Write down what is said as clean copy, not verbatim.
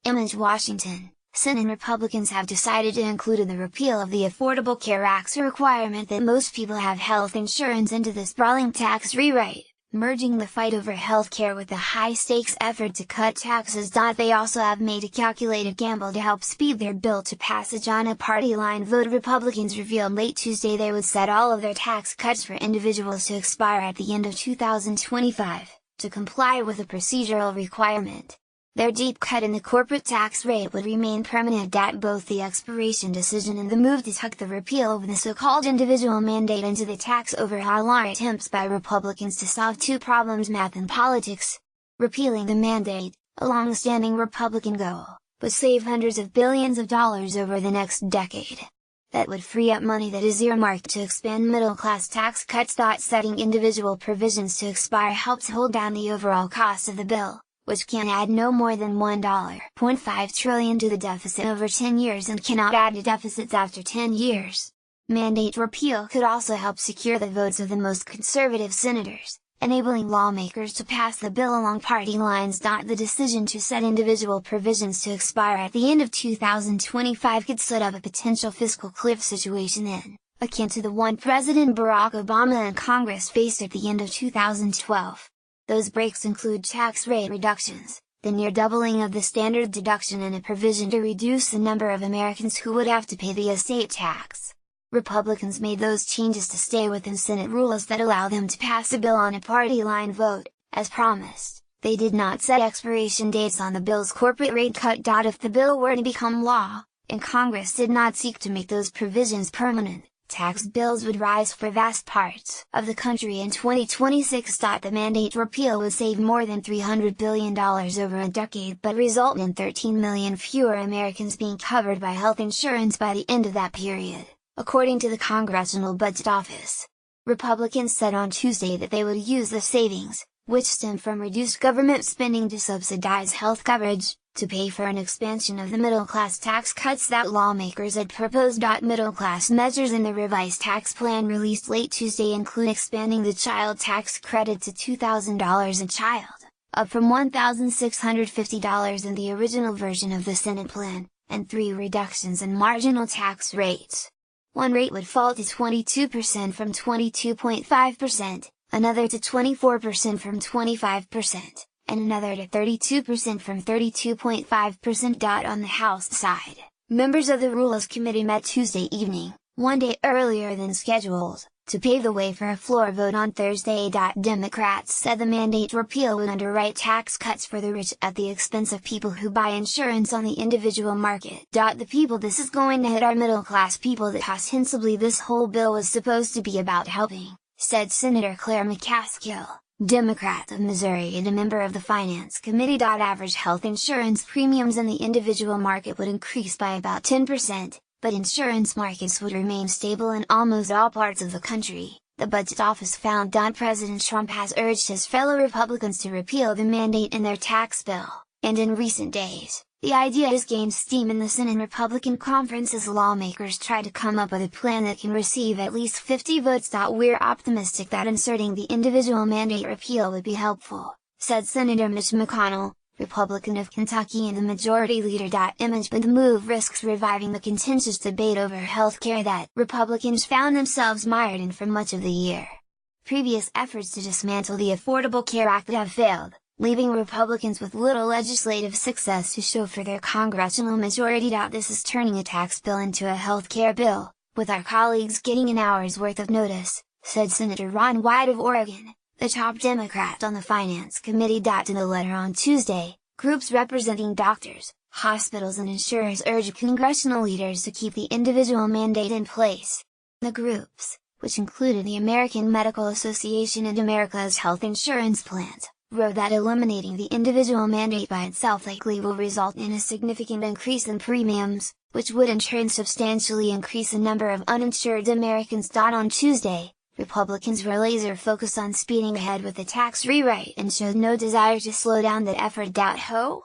Image Washington. Senate Republicans have decided to include in the repeal of the Affordable Care Act's requirement that most people have health insurance into the sprawling tax rewrite, merging the fight over health care with the high-stakes effort to cut taxes. They also have made a calculated gamble to help speed their bill to passage on a party line vote. Republicans revealed late Tuesday they would set all of their tax cuts for individuals to expire at the end of 2025, to comply with a procedural requirement. Their deep cut in the corporate tax rate would remain permanent. Both the expiration decision and the move to tuck the repeal of the so-called individual mandate into the tax overhaul are attempts by Republicans to solve two problems: math and politics. Repealing the mandate, a long-standing Republican goal, would save hundreds of billions of dollars over the next decade. That would free up money that is earmarked to expand middle-class tax cuts. Setting individual provisions to expire helps hold down the overall cost of the bill, which can add no more than $1.5 trillion to the deficit over 10 years and cannot add to deficits after 10 years. Mandate repeal could also help secure the votes of the most conservative senators, enabling lawmakers to pass the bill along party lines. The decision to set individual provisions to expire at the end of 2025 could set up a potential fiscal cliff situation akin to the one President Barack Obama and Congress faced at the end of 2012. Those breaks include tax rate reductions, the near doubling of the standard deduction, and a provision to reduce the number of Americans who would have to pay the estate tax. Republicans made those changes to stay within Senate rules that allow them to pass a bill on a party line vote, as promised. They did not set expiration dates on the bill's corporate rate cut. If the bill were to become law, and Congress did not seek to make those provisions permanent, tax bills would rise for vast parts of the country in 2026. The mandate repeal would save more than $300 billion over a decade but result in 13 million fewer Americans being covered by health insurance by the end of that period, according to the Congressional Budget Office. Republicans said on Tuesday that they would use the savings, which stem from reduced government spending to subsidize health coverage, to pay for an expansion of the middle-class tax cuts that lawmakers had proposed. Middle-class measures in the revised tax plan released late Tuesday include expanding the child tax credit to $2,000 a child, up from $1,650 in the original version of the Senate plan, and 3 reductions in marginal tax rates. One rate would fall to 22% from 22.5%, another to 24% from 25%. And another to 32% from 32.5%. On the House side, members of the Rules Committee met Tuesday evening, one day earlier than scheduled, to pave the way for a floor vote on Thursday. Democrats said the mandate repeal would underwrite tax cuts for the rich at the expense of people who buy insurance on the individual market. The people this is going to hit are middle-class people that ostensibly this whole bill was supposed to be about helping, said Senator Claire McCaskill, Democrat of Missouri and a member of the Finance Committee. Average health insurance premiums in the individual market would increase by about 10%, but insurance markets would remain stable in almost all parts of the country, the Budget Office found. President Trump has urged his fellow Republicans to repeal the mandate in their tax bill, and in recent days, the idea has gained steam in the Senate Republican conference as lawmakers try to come up with a plan that can receive at least 50 votes. We're optimistic that inserting the individual mandate repeal would be helpful, said Senator Mitch McConnell, Republican of Kentucky and the Majority Leader. Image, but the move risks reviving the contentious debate over health care that Republicans found themselves mired in for much of the year. Previous efforts to dismantle the Affordable Care Act have failed, leaving Republicans with little legislative success to show for their congressional majority. This is turning a tax bill into a health care bill, with our colleagues getting an hour's worth of notice, said Senator Ron Wyden of Oregon, the top Democrat on the Finance Committee. In a letter on Tuesday, groups representing doctors, hospitals and insurers urged congressional leaders to keep the individual mandate in place. The groups, which included the American Medical Association and America's Health Insurance Plans, wrote that eliminating the individual mandate by itself likely will result in a significant increase in premiums, which would in turn substantially increase the number of uninsured Americans. On Tuesday, Republicans were laser-focused on speeding ahead with the tax rewrite and showed no desire to slow down the effort. Ho!